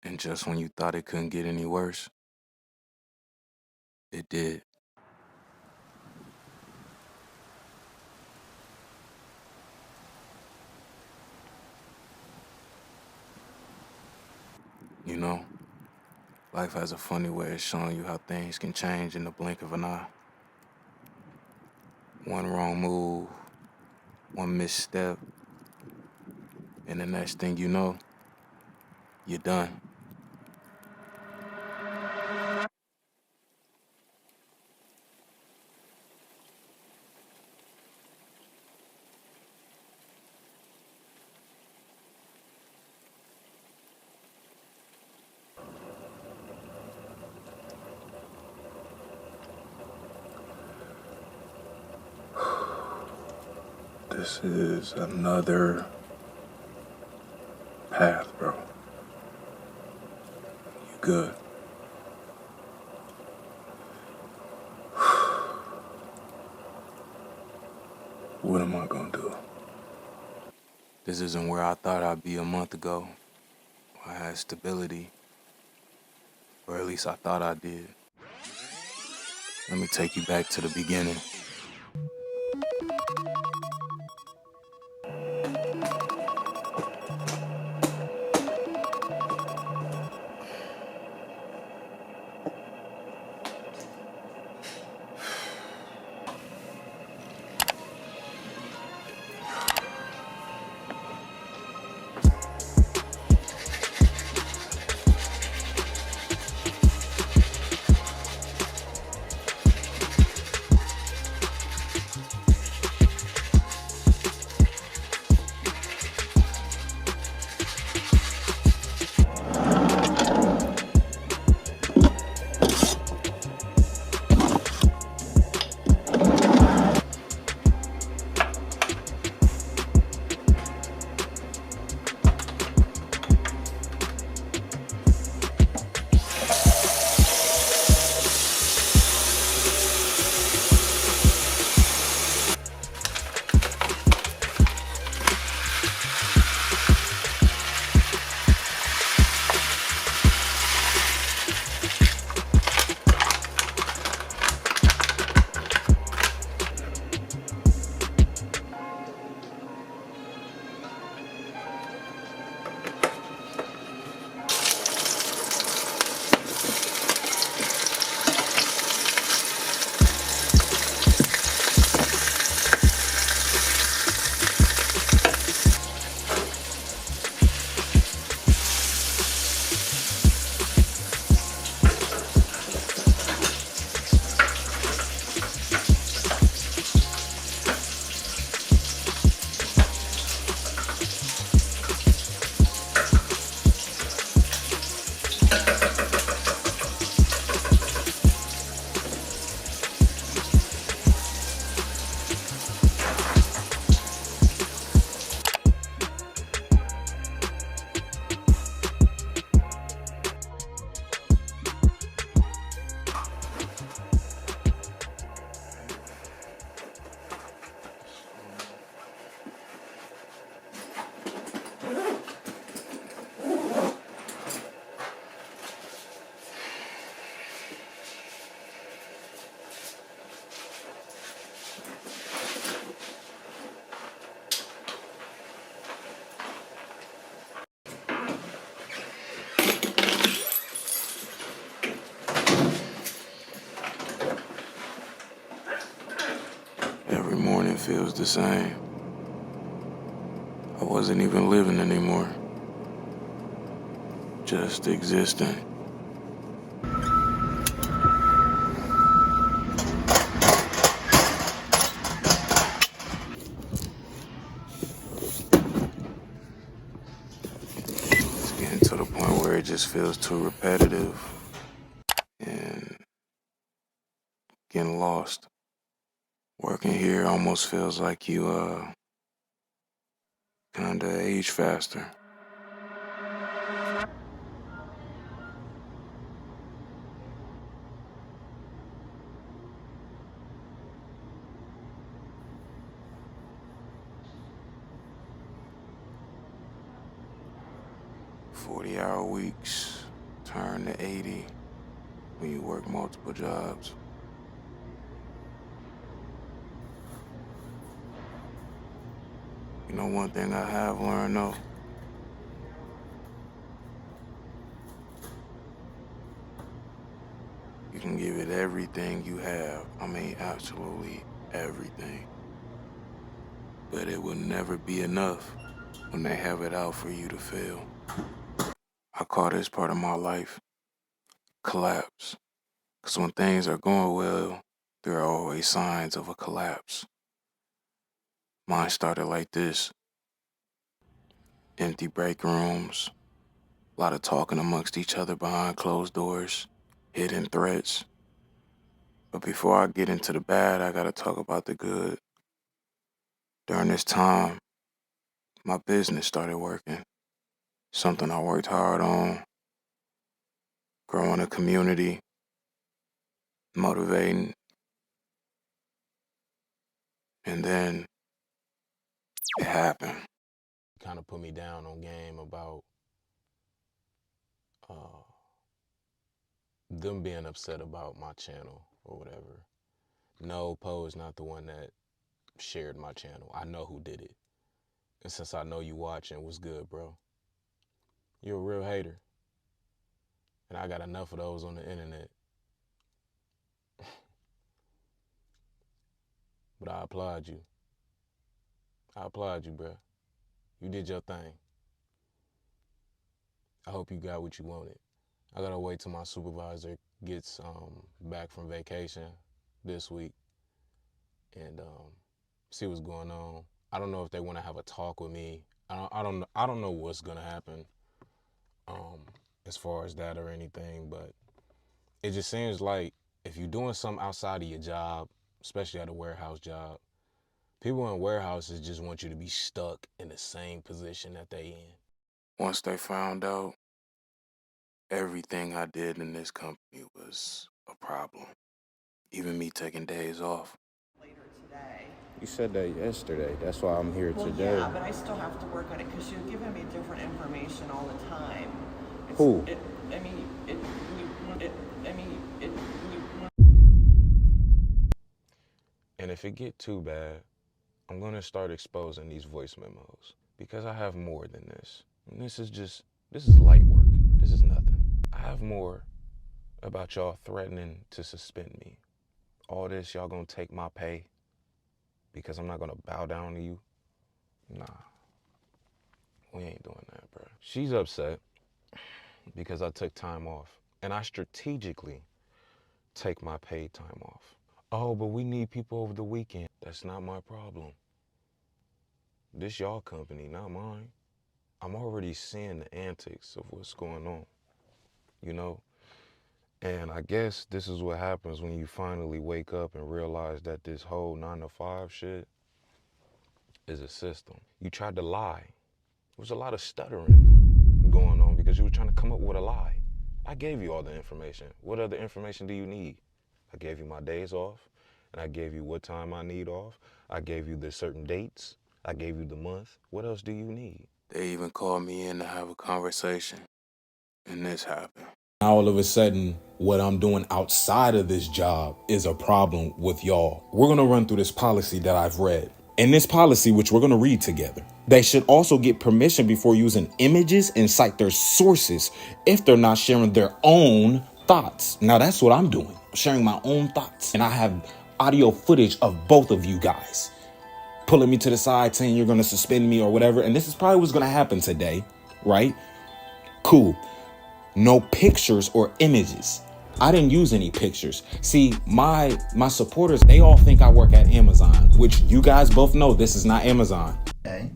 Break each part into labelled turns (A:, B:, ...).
A: And just when you thought it couldn't get any worse, it did. You know, life has a funny way of showing you how things can change in the blink of an eye. One wrong move, one misstep, and the next thing you know, you're done. This is another path, bro. You good. What am I gonna do? This isn't where I thought I'd be a month ago. I had stability, or at least I thought I did. Let me take you back to the beginning. Every morning feels the same. I wasn't even living anymore, just existing. It's getting to the point where it just feels too repetitive and getting lost. Working here almost feels like you, kinda age faster. $40-hour weeks, turn to 80 when you work multiple jobs. You know one thing I have learned though? You can give it everything you have. I mean, absolutely everything. But it will never be enough when they have it out for you to fail. I call this part of my life collapse. Because when things are going well, there are always signs of a collapse. Mine started like this: empty break rooms, a lot of talking amongst each other behind closed doors, hidden threats. But before I get into the bad, I gotta talk about the good. During this time, my business started working. Something I worked hard on, growing a community, motivating, and then it happened. Kind of put me down on game about uh, them being upset about my channel or whatever. No, Poe is not the one that shared my channel. I know who did it. And since I know you watching, what's good, bro? You're a real hater. And I got enough of those on the internet. But I applaud you. I applaud you, bro. You did your thing. I hope you got what you wanted. I gotta wait till my supervisor gets back from vacation this week and see what's going on. I don't know if they want to have a talk with me. I don't know what's gonna happen as far as that or anything, but it just seems like if you're doing something outside of your job, especially at a warehouse job, people in warehouses just want you to be stuck in the same position that they in. Once they found out, everything I did in this company was a problem. Even me taking days off.
B: Later today.
C: You said that yesterday. That's why I'm here today.
B: Yeah, but I still have to work on it because you're giving me different information all the time.
C: Who?
A: And if it get too bad, I'm gonna start exposing these voice memos because I have more than this. And this is light work. This is nothing. I have more about y'all threatening to suspend me. All this, y'all gonna take my pay because I'm not gonna bow down to you. Nah, we ain't doing that, bro. She's upset because I took time off, and I strategically take my paid time off. Oh, but we need people over the weekend. That's not my problem. This y'all company, not mine. I'm already seeing the antics of what's going on, you know? And I guess this is what happens when you finally wake up and realize that this whole 9 to 5 shit is a system. You tried to lie. There was a lot of stuttering going on because you were trying to come up with a lie. I gave you all the information. What other information do you need? I gave you my days off, and I gave you what time I need off. I gave you the certain dates. I gave you the month. What else do you need? They even called me in to have a conversation, and this happened.
D: Now all of a sudden, what I'm doing outside of this job is a problem with y'all. We're going to run through this policy that I've read. In this policy, which we're going to read together, they should also get permission before using images and cite their sources if they're not sharing their own thoughts. Now, that's what I'm doing, sharing my own thoughts. And I have audio footage of both of you guys pulling me to the side saying you're going to suspend me or whatever. And this is probably what's going to happen today, right? Cool. No pictures or images. I didn't use any pictures. See, my supporters, they all think I work at Amazon, which you guys both know this is not Amazon.
E: Okay.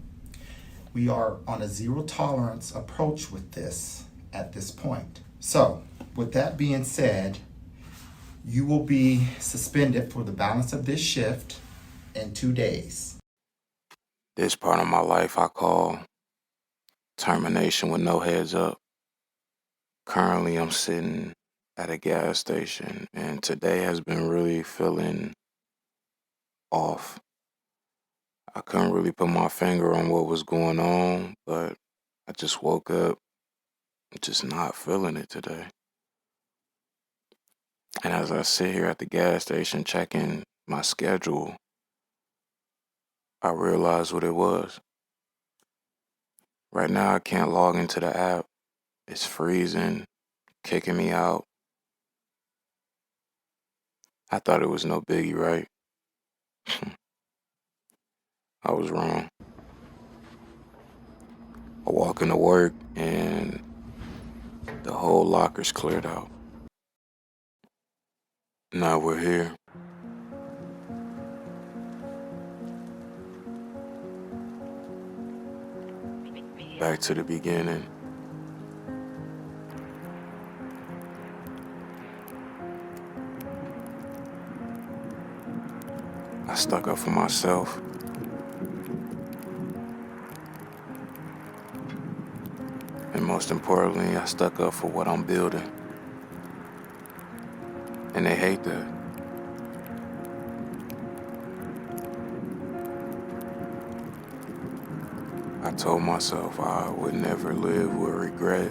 E: We are on a zero tolerance approach with this at this point. So, with that being said, you will be suspended for the balance of this shift in 2 days.
A: This part of my life I call termination with no heads up. Currently, I'm sitting at a gas station, and today has been really feeling off. I couldn't really put my finger on what was going on, but I just woke up Just not feeling it today. And as I sit here at the gas station checking my schedule, I realize what it was. Right now, I can't log into the app. It's freezing, kicking me out. I thought it was no biggie, right? I was wrong. I walk into work and the whole locker's cleared out. Now we're here. Back to the beginning. I stuck up for myself. And most importantly, I stuck up for what I'm building. And they hate that. I told myself I would never live with regret.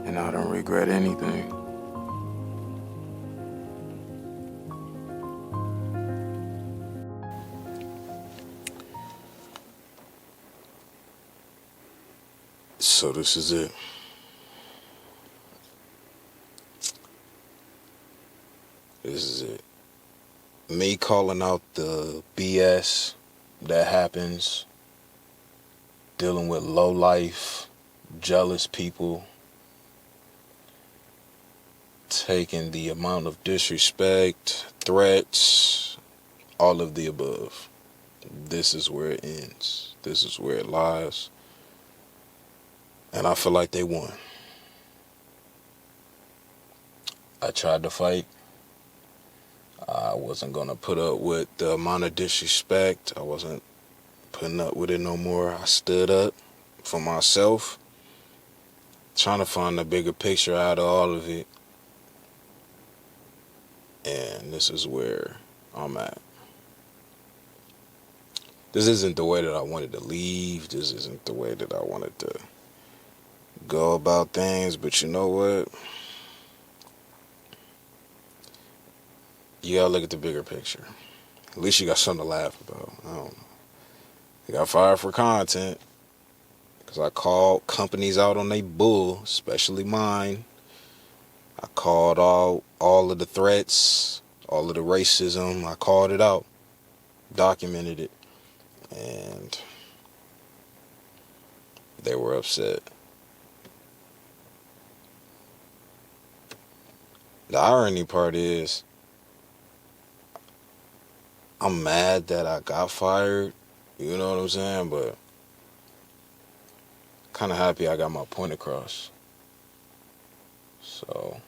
A: And I don't regret anything. So this is it. This is it. Me calling out the BS that happens, dealing with low life, jealous people, taking the amount of disrespect, threats, all of the above. This is where it ends. This is where it lies. And I feel like they won. I tried to fight. I wasn't going to put up with the amount of disrespect. I wasn't putting up with it no more. I stood up for myself, trying to find the bigger picture out of all of it. And this is where I'm at. This isn't the way that I wanted to leave. This isn't the way that I wanted to go about things. But you know what? You gotta look at the bigger picture. At least you got something to laugh about. I don't know. I got fired for content because I called companies out on they bull, especially mine. I called all of the threats, all of the racism. I called it out, documented it, and they were upset. The irony part is, I'm mad that I got fired, you know what I'm saying? But kind of happy I got my point across. So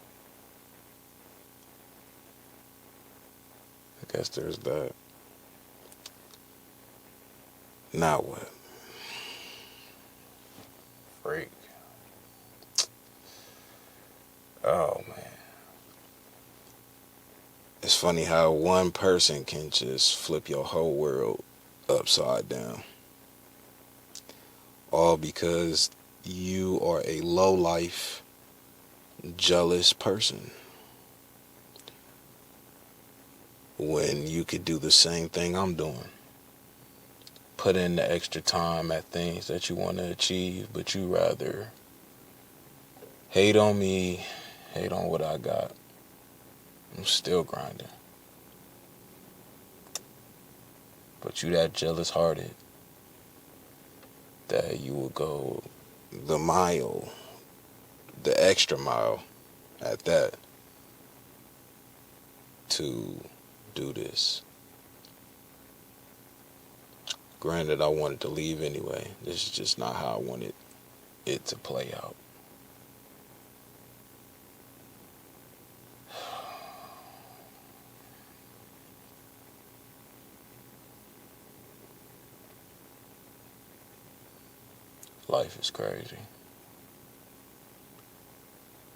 A: I guess there's that. Now what? Freak. Oh man. It's funny how one person can just flip your whole world upside down. All because you are a low-life, jealous person. When you could do the same thing I'm doing. Put in the extra time at things that you want to achieve, but you rather hate on me, hate on what I got. I'm still grinding. But you that jealous hearted that you will go the mile, the extra mile at that to do this. Granted, I wanted to leave anyway. This is just not how I wanted it to play out. Life is crazy.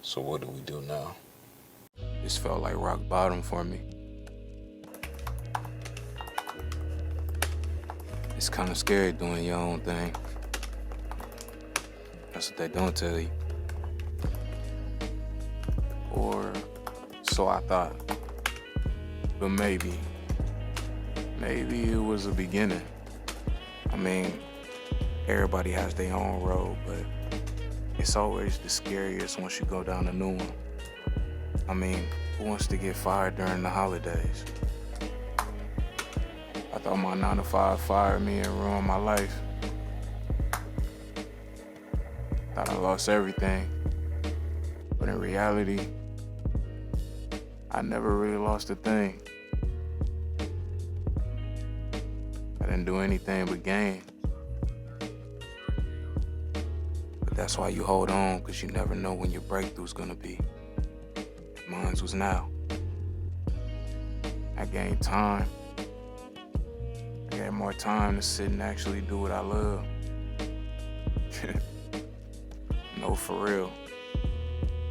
A: So what do we do now? This felt like rock bottom for me. It's kind of scary doing your own thing. That's what they don't tell you. Or so I thought. But maybe it was a beginning. I mean, everybody has their own road, but it's always the scariest once you go down a new one. I mean, who wants to get fired during the holidays? I thought my 9 to 5 fired me and ruined my life. Thought I lost everything. But in reality, I never really lost a thing. I didn't do anything but gain. But that's why you hold on, because you never know when your breakthrough's gonna be. Mine was now. I gained time. I got more time to sit and actually do what I love. No, for real.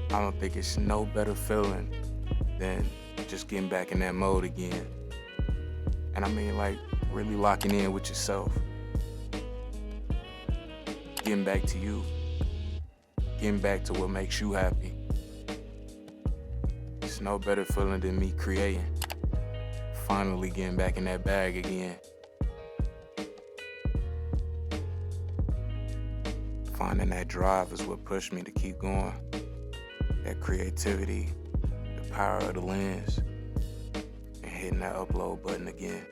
A: I don't think it's no better feeling than just getting back in that mode again. And I mean, like, really locking in with yourself. Getting back to you. Getting back to what makes you happy. It's no better feeling than me creating. Finally getting back in that bag again. Finding that drive is what pushed me to keep going. That creativity, the power of the lens, and hitting that upload button again.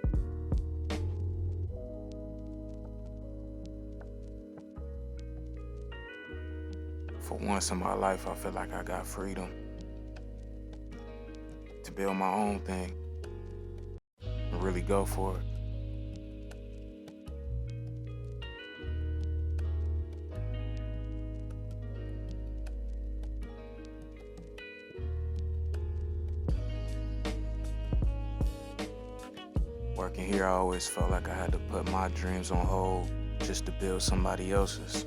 A: For once in my life, I feel like I got freedom to build my own thing and really go for it. Working here, I always felt like I had to put my dreams on hold just to build somebody else's.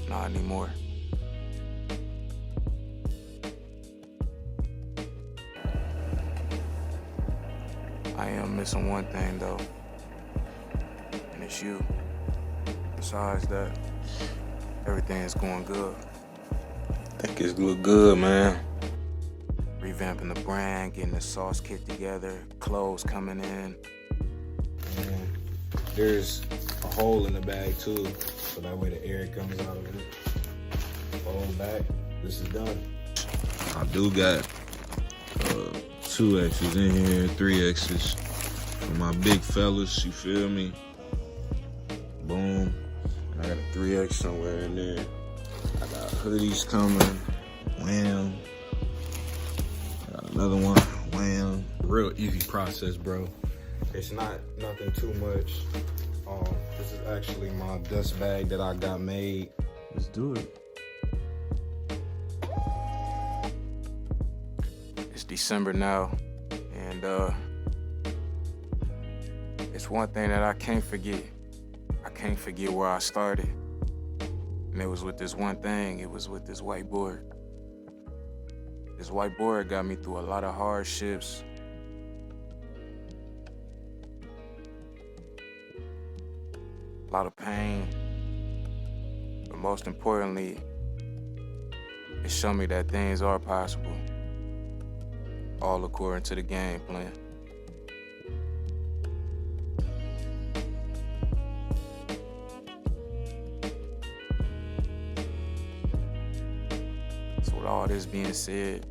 A: Not anymore. I am missing one thing though, and it's you. Besides that, everything is going good.
D: I think it's look good, man.
A: Revamping the brand, getting the sauce kit together, clothes coming in.
D: And there's a hole in the bag too, so that way the air comes out of it. Fold back. This is done. I do got 2 X's in here, 3 X's for my big fellas. You feel me? Boom. And I got a 3X somewhere in there. I got hoodies coming. Wham. I got another one. Wham. Real easy process, bro. It's not nothing too much. This is actually my dust bag that I got made. Let's do it.
A: It's December now, and it's one thing that I can't forget. I can't forget where I started. And it was with this one thing. It was with this whiteboard. This whiteboard got me through a lot of hardships. A lot of pain. But most importantly, it showed me that things are possible. All according to the game plan. So with all this being said,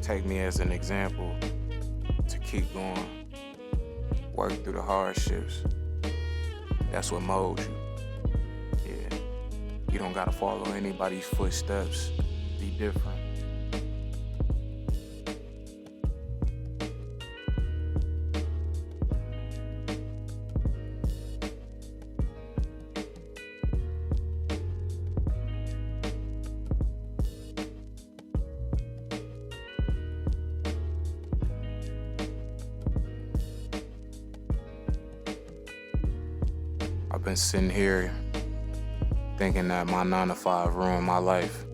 A: take me as an example to keep going, work through the hardships. That's what molds you. Yeah, you don't gotta follow anybody's footsteps. Be different. I've been sitting here thinking that my 9 to 5 ruined my life.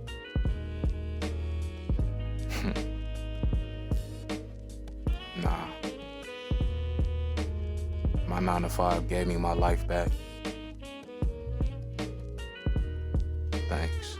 A: Nah. My 9 to 5 gave me my life back. Thanks.